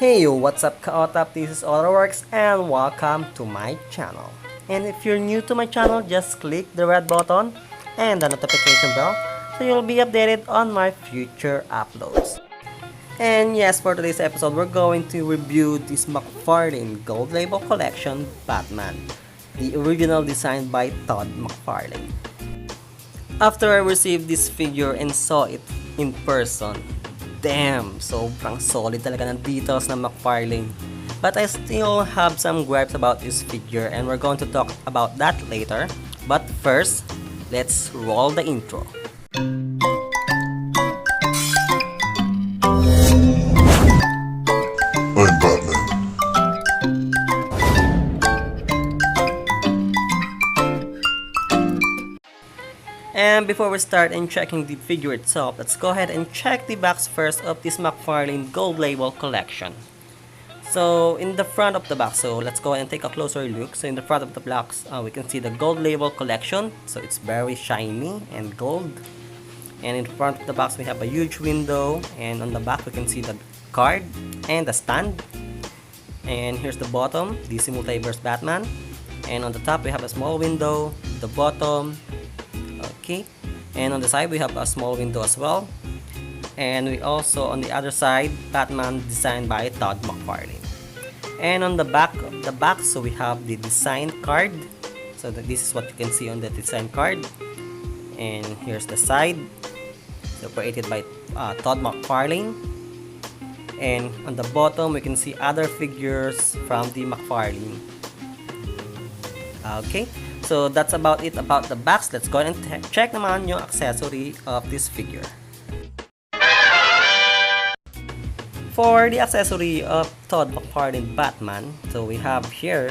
Hey, what's up Kaotap? This is Works and welcome to my channel. And if you're new to my channel, just click the red button and the notification bell so you'll be updated on my future uploads. And yes, for today's episode, we're going to review this McFarlane Gold Label Collection Batman, the original designed by Todd Mcfarlane. After I received this figure and saw it in person, damn, sobrang solid talaga ng details ng McFarlane. But I still have some gripes about this figure and we're going to talk about that later. But first, let's roll the intro. I'm Batman. And before we start and checking the figure itself, let's go ahead and check the box first of this McFarlane Gold Label Collection. So in the front of the box, so let's go ahead and take a closer look. So in the front of the box, we can see the Gold Label Collection. So it's very shiny and gold. And in front of the box, we have a huge window. And on the back, we can see the card and the stand. And here's the bottom, DC Multiverse Batman. And on the top, we have a small window. The bottom. Okay, and on the side we have a small window as well, and we also on the other side Batman designed by Todd Mcfarlane. And on the back of the box, so we have the design card. So this is what you can see on the design card, and here's the side, so created by Todd Mcfarlane. And on the bottom we can see other figures from the Mcfarlane. Okay, so that's about it about the box. Let's go ahead and check naman yung accessory of this figure. For the accessory of Todd Mcfarlane Batman, so we have here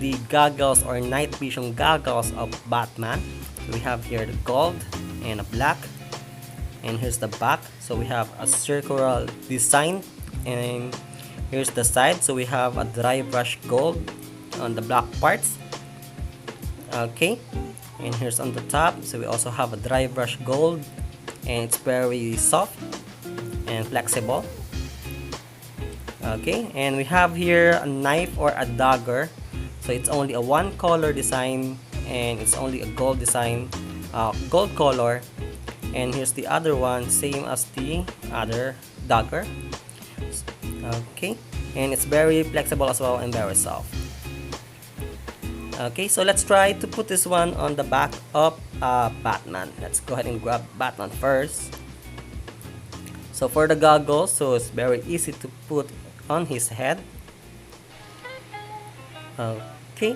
the goggles or night vision goggles of Batman. So we have here the gold and a black, and here's the back. So we have a circular design, and here's the side. So we have a dry brush gold on the black parts. Okay, and here's on the top, so we also have a dry brush gold, and it's very soft and flexible. Okay, and we have here a knife or a dagger, so it's only a one color design and it's only a gold design, gold color. And here's the other one, same as the other dagger. Okay, and it's very flexible as well and very soft. Okay, so let's try to put this one on the back of Batman. Let's go ahead and grab Batman first. So for the goggles, so it's very easy to put on his head. Okay,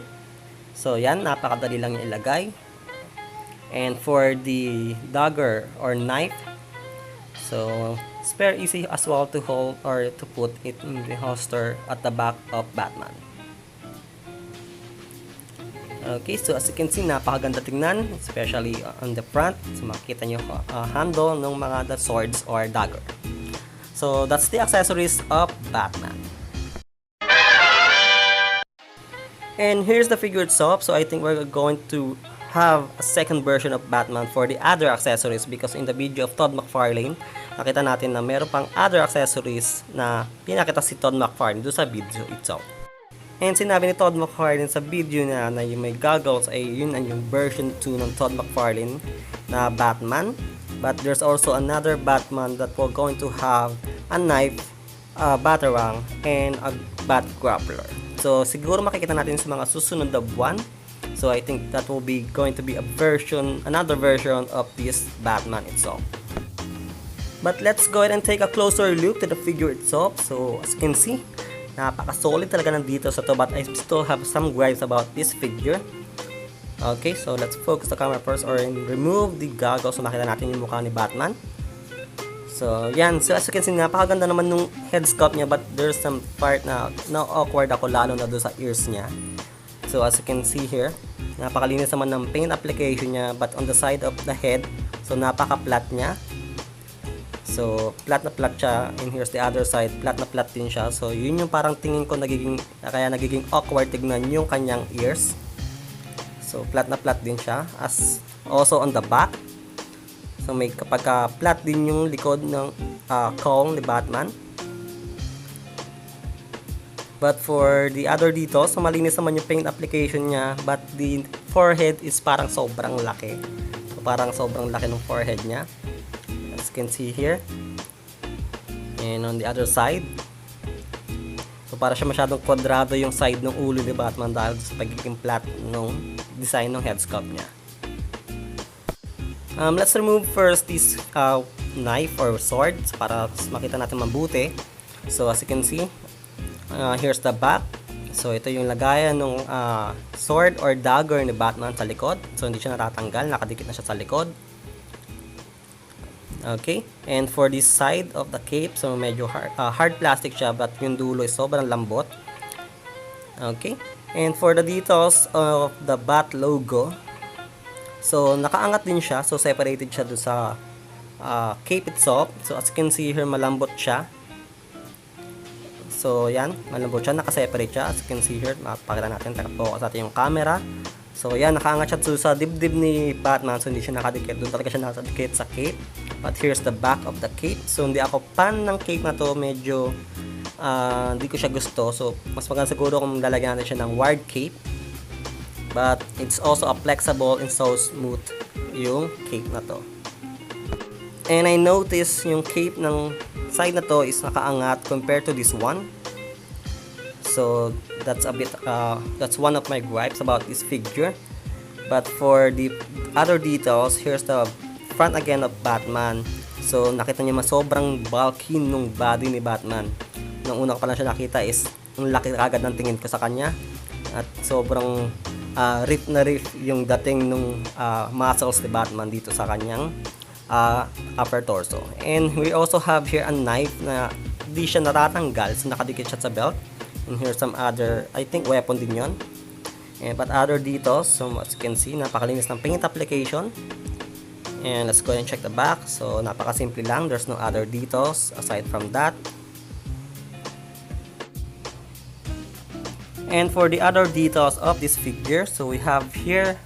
so yan, napakadali lang yung ilagay. And for the dagger or knife, so it's very easy as well to hold or to put it in the holster at the back of Batman. Okay, so as you can see, napakaganda tingnan, especially on the front. So makikita nyo handle ng mga the swords or dagger. So that's the accessories of Batman. And here's the figure itself. So I think we're going to have a second version of Batman for the other accessories, because in the video of Todd Mcfarlane, nakita natin na meron pang other accessories na pinakita si Todd Mcfarlane doon sa video itself. And sinabi ni Todd Mcfarlane sa video na yung may goggles ay yun ang yung version 2 ng Todd Mcfarlane na Batman. But there's also another Batman that we're going to have a knife, a batarang, and a bat grappler. So siguro makikita natin sa mga susunod na buwan. So I think that will be going to be another version of this Batman itself. But let's go ahead and take a closer look to the figure itself. So as you can see, napaka-solid talaga ng details sa to, but I still have some gripes about this figure. Okay, so let's focus the camera first or remove the goggles so makita natin yung mukha ni Batman. So yan, so as you can see, napakaganda naman nung head sculpt niya, but there's some part na awkward ako, lalo na doon sa ears niya. So as you can see here, napakalinis naman ng paint application niya, but on the side of the head, so napaka-flat niya. So, flat na flat siya, and here's the other side, flat na flat din siya. So, yun yung parang tingin ko kaya nagiging awkward tignan yung kanyang ears. So, flat na flat din siya. As also on the back. So, may kapag flat din yung likod ng cowl ni Batman. But for the other dito, so malinis naman yung paint application niya, but the forehead is parang sobrang laki. So parang sobrang laki ng forehead niya, as you can see here. And on the other side, so para siya masyadong kwadrado yung side ng ulo ni Batman dahil sa pagiging flat ng design ng head sculpt niya. Let's remove first this knife or sword para makita natin mabuti. So as you can see, here's the back. So ito yung lagayan ng sword or dagger ni Batman sa likod. So hindi siya natatanggal, nakadikit na siya sa likod. Okay, and for this side of the cape, so medyo hard plastic siya, but yung dulo is sobrang lambot. Okay, and for the details of the Bat logo, so nakaangat din siya, so separated siya doon sa cape itself. So as you can see here, malambot siya. So yan, malambot siya, nakaseparate siya. As you can see here, mapakita natin, focus natin yung camera. So yan, nakaangat siya sa dibdib ni Batman, so hindi siya nakadikit. Doon talaga siya nakadikit sa cape. But here's the back of the cape. So hindi ako fan ng cape na to, medyo hindi ko siya gusto. So mas maganda siguro kung lalagyan natin siya ng wired cape. But it's also a flexible and so smooth yung cape na to. And I noticed yung cape ng side na to is nakaangat compared to this one. So that's a bit that's one of my gripes about this figure. But for the other details, here's the front again of Batman. So nakita niyo sobrang bulky nung body ni Batman. Nung una ko pa lang siya nakita is ang laki agad ng tingin ko sa kanya. At sobrang ripped na ripped yung dating nung muscles ni Batman dito sa kanyang upper torso. And we also have here a knife na di siya natatanggal, so nakadikit siya sa belt. And here's some other, I think weapon din yon. But other details, so as you can see, napakalinis ng paint application. And let's go and check the back. So napakasimple lang, there's no other details aside from that. And for the other details of this figure, so we have here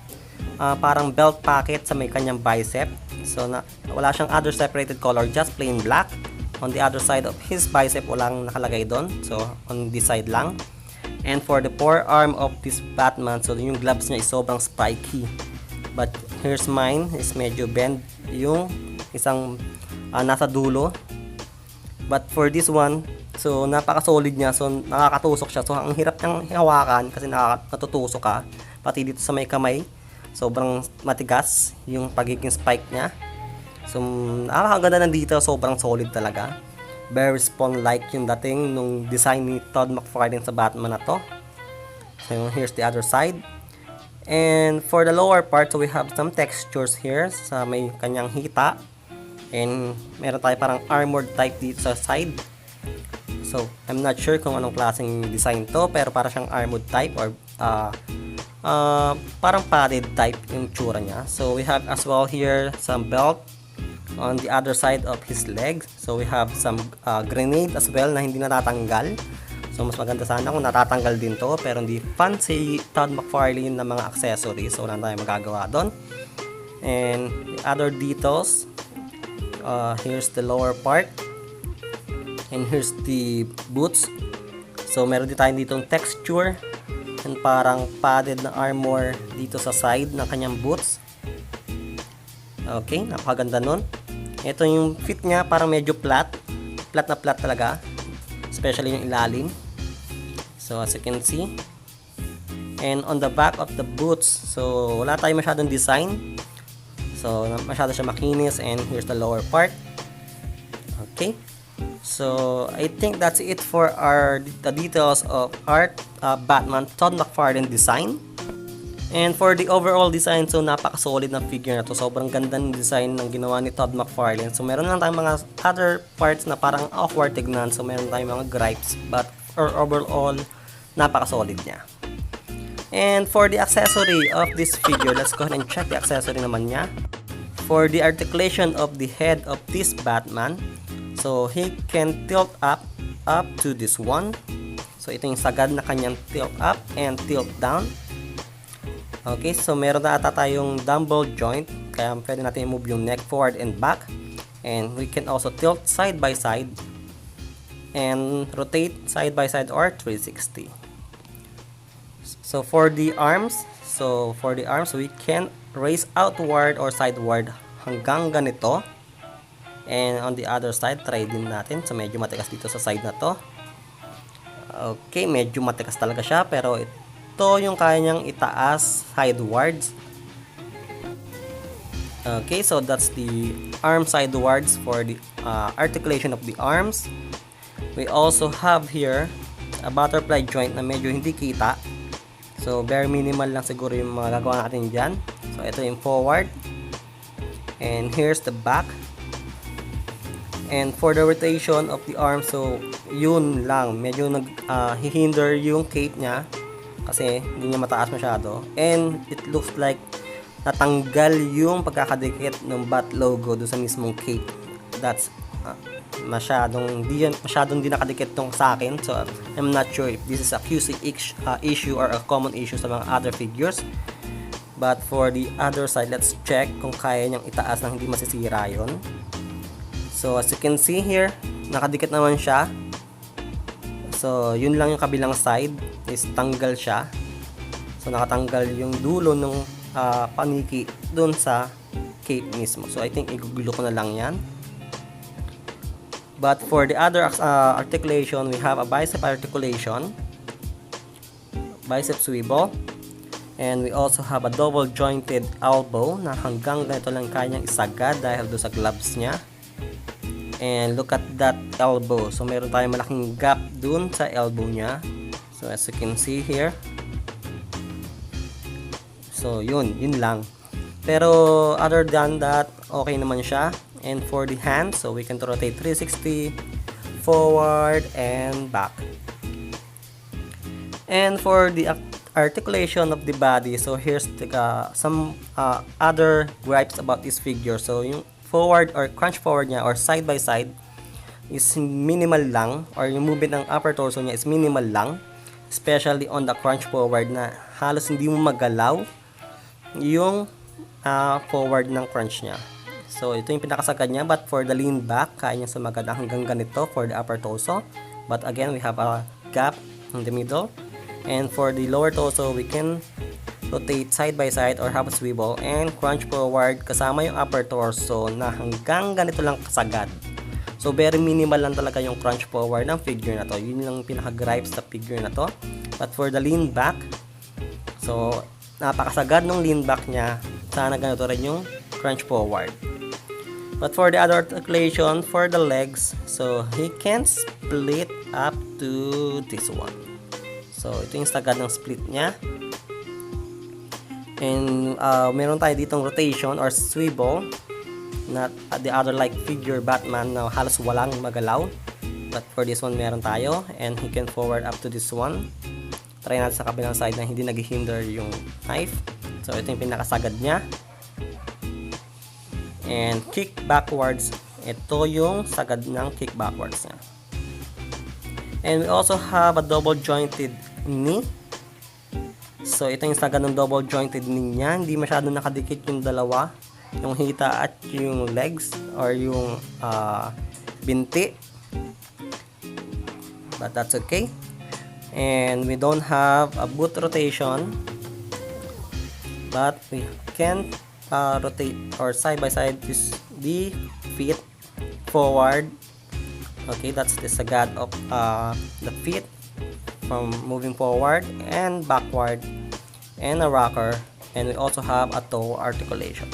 parang belt pocket sa may kanyang bicep. So wala siyang other separated color, just plain black. On the other side of his bicep, walang nakalagay doon. So on this side lang. And for the forearm of this Batman, so yung gloves niya is sobrang spiky. But here's mine, is medyo bend yung isang nasa dulo. But for this one, so napaka-solid niya, so nakakatusok siya. So ang hirap niyang hawakan kasi natutusok ka. Pati dito sa may kamay, sobrang matigas yung pagiging spike niya. So nakakaganda ng detail, sobrang solid talaga. Very spawn-like yung dating nung design ni Todd Mcfarlane sa Batman na to. So here's the other side. And for the lower part, so we have some textures here sa may kanyang hita. And meron tayo parang armored type dito sa side. So I'm not sure kung anong klaseng design to, pero para siyang armored type or parang padded type yung tsura niya. So we have as well here some belt on the other side of his legs. So we have some grenade as well na hindi natatanggal. So mas maganda sana kung natatanggal din to, pero hindi fancy Todd Mcfarlane na mga accessories, so wala tayong magagawa doon. And the other details, here's the lower part, and here's the boots. So meron din tayo ditong texture and parang padded na armor dito sa side ng kanyang boots. Okay, napakaganda nun. Ito yung fit niya, parang medyo flat na flat talaga, especially yung ilalim. So as you can see, and on the back of the boots, so wala tayong masyadong design, so masyado siya makinis. And here's the lower part. Okay, so I think that's it for the details of Batman Todd Mcfarlane design. And for the overall design, so napaka-solid na figure na to. Sobrang ganda ng design ng ginawa ni Todd Mcfarlane. So meron lang tayong mga other parts na parang awkward tignan. So meron tayong mga gripes, but overall, napaka-solid niya. And for the accessory of this figure, let's go ahead and check the accessory naman niya. For the articulation of the head of this Batman, so he can tilt up to this one. So ito yung sagad na kanyang tilt up and tilt down. Okay, so meron na ata tayong dumbbell joint, kaya pwede natin i-move yung neck forward and back. And we can also tilt side by side. and rotate side by side or 360. So for the arms, we can raise outward or sideward hanggang ganito. And on the other side, try din natin. So medyo matigas dito sa side na to. Okay, medyo matigas talaga siya, pero ito yung kaya niyang itaas sidewards. Okay, so that's the arm sidewards for the articulation of the arms. We also have here a butterfly joint na medyo hindi kita. So very minimal lang siguro yung mga gagawa natin dyan. So ito yung forward. And here's the back. And for the rotation of the arm, so yun lang, medyo hihinder yung cape niya kasi hindi niya mataas masyado. And it looks like natanggal yung pagkakadikit ng bat logo do sa mismong cape. That's masyadong di nakadikit tong sa akin. So I'm not sure if this is a QC issue or a common issue sa mga other figures. But for the other side, let's check kung kaya niyang itaas nang hindi masisira yun. So as you can see here, nakadikit naman siya. So yun lang yung kabilang side is tanggal siya. So nakatanggal yung dulo ng paniki dun sa cape mismo. So I think igugulo ko na lang yan. But for the other articulation, we have a bicep articulation, bicep swivel, and we also have a double jointed elbow na hanggang ganito lang kanyang isagad dahil doon sa gloves niya. And look at that elbow. So meron tayong malaking gap dun sa elbow niya. So as you can see here. So yun lang. Pero other than that, okay naman siya. And for the hand, so we can rotate 360 forward and back. And for the articulation of the body, so here's some other gripes about this figure. So yung forward or crunch forward niya or side by side is minimal lang, or yung movement ng upper torso niya is minimal lang, especially on the crunch forward na halos hindi mo magalaw yung forward ng crunch niya. So ito yung pinakasagad niya, but for the lean back, kaya niya sumagad hanggang ganito for the upper torso. But again, we have a gap in the middle. And for the lower torso, we can rotate side by side or have a swivel and crunch forward kasama yung upper torso na hanggang ganito lang kasagad. So very minimal lang talaga yung crunch forward ng figure na to. Yun lang pinaka-gripe sa figure na to. But for the lean back, so napakasagad ng lean back niya. Sana ganito rin yung crunch forward. But for the other articulation, for the legs, so he can split up to this one. So ito yung sagad ng split niya. And meron tayo ditong rotation or swivel, not the other like figure Batman na halos walang magalaw. But for this one meron tayo, and he can forward up to this one. Try natin sa kabilang side na hindi nag-hinder yung knife. So ito yung pinakasagad niya. And kick backwards, ito yung sagad ng kick backwards niya. And we also have a double jointed knee. So ito yung sagad ng double jointed knee niya. Hindi masyado nakadikit yung dalawa, yung hita at yung legs or yung binti. But that's okay. And we don't have a boot rotation, but we can rotate or side by side the feet forward. Okay, that's the sagad of the feet from moving forward and backward, and a rocker. And we also have a toe articulation.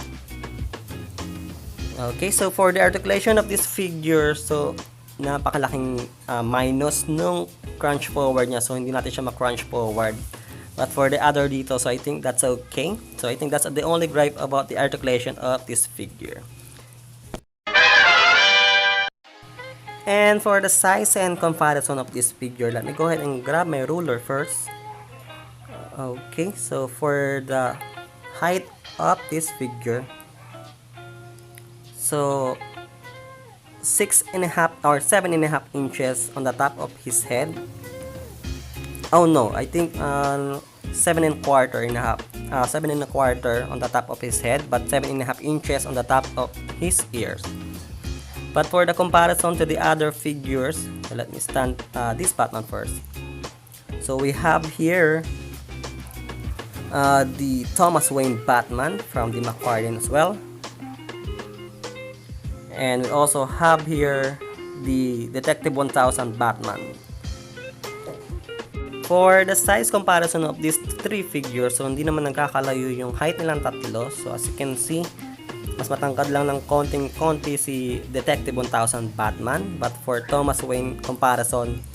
Okay, so for the articulation of this figure, so napakalaking minus nung crunch forward niya, so hindi natin siya ma-crunch forward. But for the other dito, so I think that's okay. So I think that's the only gripe about the articulation of this figure. And for the size and comparison of this figure, let me go ahead and grab my ruler first. Okay, so for the height of this figure, so 6.5 or 7.5 inches on the top of his head. Oh no, I think 7.25 on the top of his head, but 7.5 inches on the top of his ears. But for the comparison to the other figures, so let me stand this Batman first. So we have here the Thomas Wayne Batman from the Mcfarlane as well. And we also have here the Detective 1000 Batman. For the size comparison of these three figures, so hindi naman nagkakalayo yung height nilang tatlo. So as you can see, mas matangkad lang ng konting-konti si Detective 1000 Batman. But for Thomas Wayne comparison,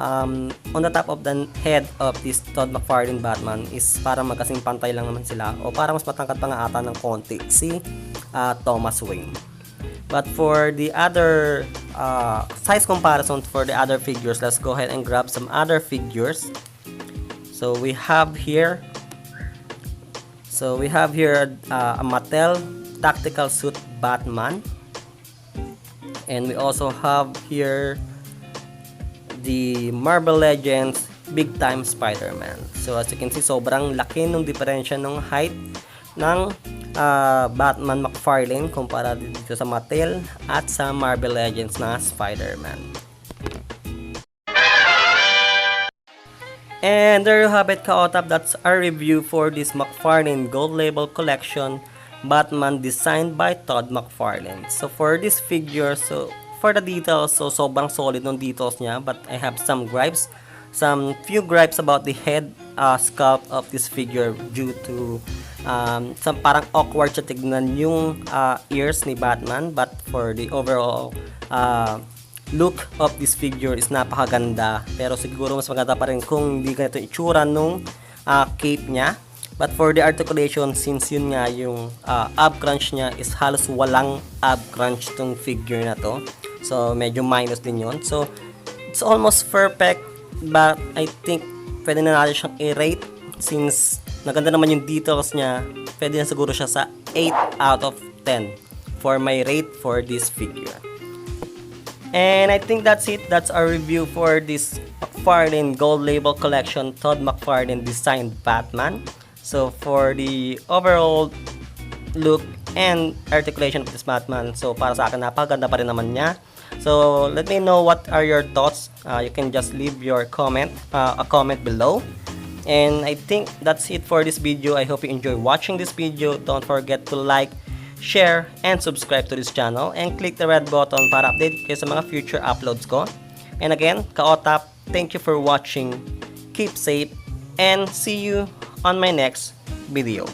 on the top of the head of this Todd Mcfarlane Batman is parang magkasing pantay lang naman sila, o parang mas matangkad pa nga ata ng konti si Thomas Wayne. But for the other size comparison for the other figures, let's go ahead and grab some other figures. So we have here a Mattel Tactical Suit Batman, and we also have here the Marvel Legends Big Time Spider-Man. So as you can see, sobrang laki ng diferensya ng height ng Batman Mcfarlane kumpara dito sa Mattel at sa Marvel Legends na Spider-Man. And there you have it, Kaotap. That's our review for this Mcfarlane Gold Label Collection Batman designed by Todd Mcfarlane. So for this figure, so for the details, so sobrang solid ng details niya, but I have some few gripes about the head sculpt of this figure due to some parang awkward siya tignan yung ears ni Batman. But for the overall look of this figure is napakaganda, pero siguro mas maganda pa rin kung hindi ganito itsura nung cape niya. But for the articulation, since yun nga yung ab crunch niya is halos walang ab crunch tong figure na to, so medyo minus din yun. So it's almost perfect, but I think pwede na natin siyang i-rate since naganda naman yung details niya. Pwede na siguro siya sa 8 out of 10 for my rate for this figure. And I think that's it. That's our review for this Mcfarlane Gold Label Collection Todd Mcfarlane designed Batman. So for the overall look and articulation of this Batman, so para sa akin napakaganda pa rin naman niya. So let me know what are your thoughts. You can just leave your comment, a comment below. And I think that's it for this video. I hope you enjoy watching this video. Don't forget to like, share, and subscribe to this channel. And click the red button para update kayo sa mga future uploads ko. And again, Kaotap, thank you for watching. Keep safe and see you on my next video.